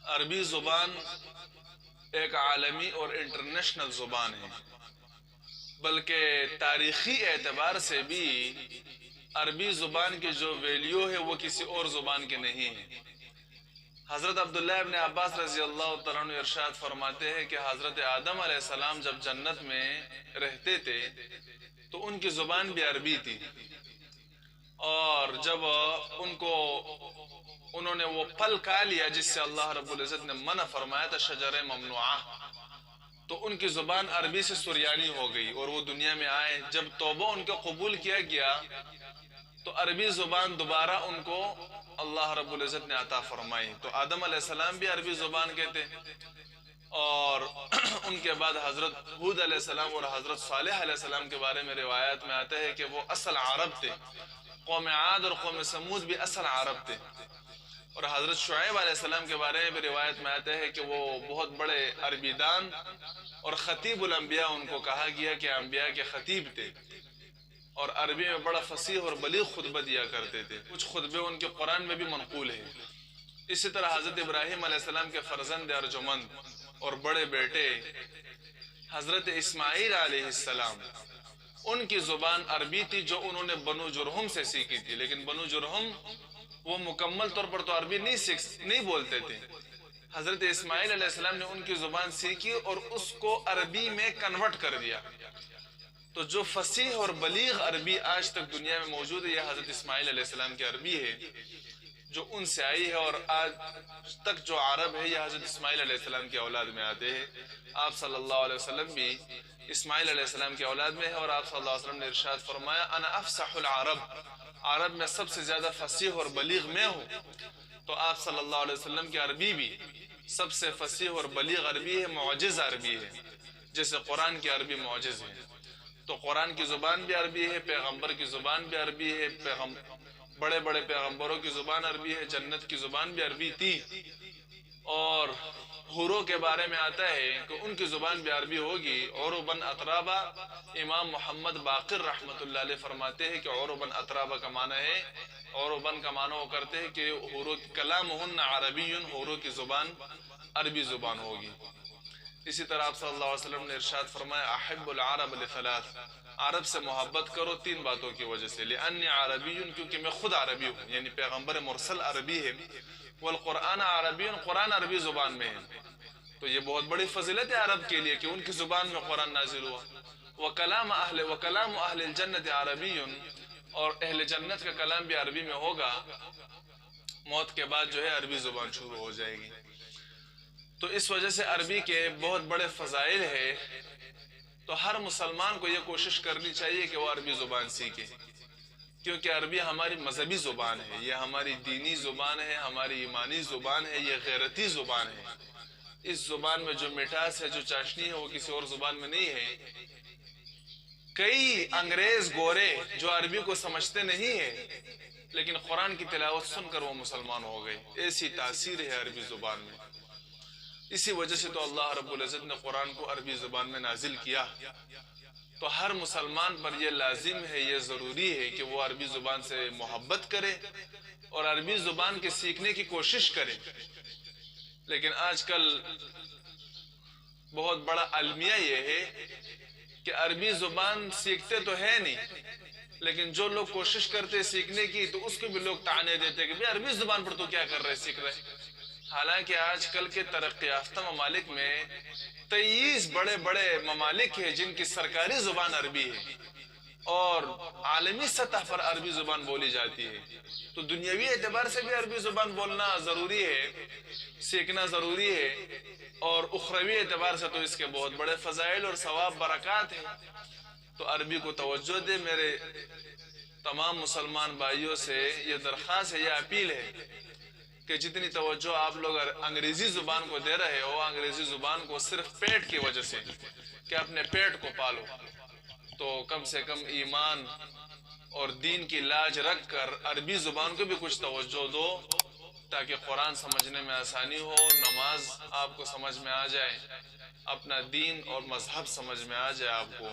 عربی زبان ایک عالمی اور انٹرنیشنل زبان ہے، بلکہ تاریخی اعتبار سے بھی عربی زبان کی جو ویلیو ہے وہ کسی اور زبان کی نہیں ہے۔ حضرت عبداللہ ابن عباس رضی اللہ تعالیٰ عنہ ارشاد فرماتے ہیں کہ حضرت آدم علیہ السلام جب جنت میں رہتے تھے تو ان کی زبان بھی عربی تھی، اور جب انہوں نے وہ پھل کھا لیا جس سے اللہ رب العزت نے منع فرمایا تھا، شجر ممنوعہ، تو ان کی زبان عربی سے سریانی ہو گئی اور وہ دنیا میں آئے۔ جب توبہ ان کو قبول کیا گیا تو عربی زبان دوبارہ ان کو اللہ رب العزت نے عطا فرمائی۔ تو آدم علیہ السلام بھی عربی زبان کے تھے، اور ان کے بعد حضرت ہود علیہ السلام اور حضرت صالح علیہ السلام کے بارے میں روایات میں آتا ہے کہ وہ اصل عرب تھے۔ قوم عاد اور قوم سمود بھی اصل عرب تھے، اور حضرت شعیب علیہ السلام کے بارے میں بھی روایت میں آتا ہے کہ وہ بہت بڑے عربی دان اور خطیب الانبیاء ان کو کہا گیا کہ انبیاء کے خطیب تھے، اور عربی میں بڑا فصیح اور بلیغ خطبہ دیا کرتے تھے۔ کچھ خطبے ان کے قرآن میں بھی منقول ہیں۔ اسی طرح حضرت ابراہیم علیہ السلام کے فرزند ارجمند اور بڑے بیٹے حضرت اسماعیل علیہ السلام، ان کی زبان عربی تھی جو انہوں نے بنو جرہم سے سیکھی تھی، لیکن بنو جرہم وہ مکمل طور پر تو عربی نہیں بولتے تھے۔ حضرت اسماعیل علیہ السلام نے ان کی زبان سیکھی اور اس کو عربی میں کنورٹ کر دیا۔ تو جو فصیح اور بلیغ عربی آج تک دنیا میں موجود ہے، یہ حضرت اسماعیل علیہ السلام کی عربی ہے جو ان سے آئی ہے، اور آج تک جو عرب ہے یہ حضرت اسماعیل علیہ السلام کی اولاد میں آتے ہیں۔ آپ صلی اللہ علیہ وسلم بھی اسماعیل علیہ السلام کی اولاد میں ہے، اور آپ صلی اللہ علیہ وسلم نے ارشاد فرمایا انا افصح العرب، عرب میں سب سے زیادہ فصیح اور بلیغ میں ہوں۔ تو آپ صلی اللہ علیہ وسلم کی عربی بھی سب سے فصیح اور بلیغ عربی ہے، معجز عربی ہے، جیسے قرآن کی عربی معجز ہے۔ تو قرآن کی زبان بھی عربی ہے، پیغمبر کی زبان بھی عربی ہے، بڑے بڑے پیغمبروں کی زبان عربی ہے، جنت کی زبان بھی عربی تھی۔ اور حوروں کے بارے میں آتا ہے کہ ان کی زبان بھی عربی ہوگی، عرباً اترابا۔ امام محمد باقر رحمۃ اللہ علیہ فرماتے ہیں کہ عرباً اترابا کا معنی ہے، عرباً کا معنی وہ کرتے ہیں کہ کلامہن عربی، حوروں کی زبان عربی زبان ہوگی۔ اسی طرح آپ صلی اللہ علیہ وسلم نے ارشاد فرمایا احب العرب لثلاث، عرب سے محبت کرو تین باتوں کی وجہ سے، لأنی عربی، کیونکہ میں خود عربی ہوں، یعنی پیغمبر مرسل عربی ہے، والقرآن عربی، قرآن عربی زبان میں ہے۔ تو یہ بہت بڑی فضیلت ہے عرب کے لیے کہ ان کی زبان میں قرآن نازل ہوا۔ وکلام اہل الجنت عربی، اور اہل جنت کا کلام بھی عربی میں ہوگا۔ موت کے بعد جو ہے عربی زبان شروع ہو جائے گی۔ تو اس وجہ سے عربی کے بہت بڑے فضائل ہیں۔ تو ہر مسلمان کو یہ کوشش کرنی چاہیے کہ وہ عربی زبان سیکھے، کیونکہ عربی ہماری مذہبی زبان ہے، یہ ہماری دینی زبان ہے، ہماری ایمانی زبان ہے، یہ غیرتی زبان ہے۔ اس زبان میں جو مٹھاس ہے، جو چاشنی ہے، وہ کسی اور زبان میں نہیں ہے۔ کئی انگریز گورے جو عربی کو سمجھتے نہیں ہیں، لیکن قرآن کی تلاوت سن کر وہ مسلمان ہو گئے، ایسی تاثیر ہے عربی زبان میں۔ اسی وجہ سے تو اللہ رب العزت نے قرآن کو عربی زبان میں نازل کیا۔ تو ہر مسلمان پر یہ لازم ہے، یہ ضروری ہے کہ وہ عربی زبان سے محبت کرے اور عربی زبان کے سیکھنے کی کوشش کرے۔ لیکن آج کل بہت بڑا المیہ یہ ہے کہ عربی زبان سیکھتے تو ہے نہیں، لیکن جو لوگ کوشش کرتے سیکھنے کی تو اس کو بھی لوگ طعنے دیتے کہ بھئی عربی زبان پر تو کیا کر رہے، سیکھ رہے۔ حالانکہ آج کل کے ترقی یافتہ ممالک میں 23 بڑے بڑے ممالک ہیں جن کی سرکاری زبان عربی ہے، اور عالمی سطح پر عربی زبان بولی جاتی ہے۔ تو دنیاوی اعتبار سے بھی عربی زبان بولنا ضروری ہے، سیکھنا ضروری ہے، اور اخروی اعتبار سے تو اس کے بہت بڑے فضائل اور ثواب برکات ہیں۔ تو عربی کو توجہ دے۔ میرے تمام مسلمان بھائیوں سے یہ درخواست ہے، یہ اپیل ہے کہ جتنی توجہ آپ لوگ انگریزی زبان کو دے رہے ہو، انگریزی زبان کو صرف پیٹ کی وجہ سے کہ اپنے پیٹ کو پالو، تو کم سے کم ایمان اور دین کی لاج رکھ کر عربی زبان کو بھی کچھ توجہ دو، تاکہ قرآن سمجھنے میں آسانی ہو، نماز آپ کو سمجھ میں آ جائے، اپنا دین اور مذہب سمجھ میں آ جائے آپ کو۔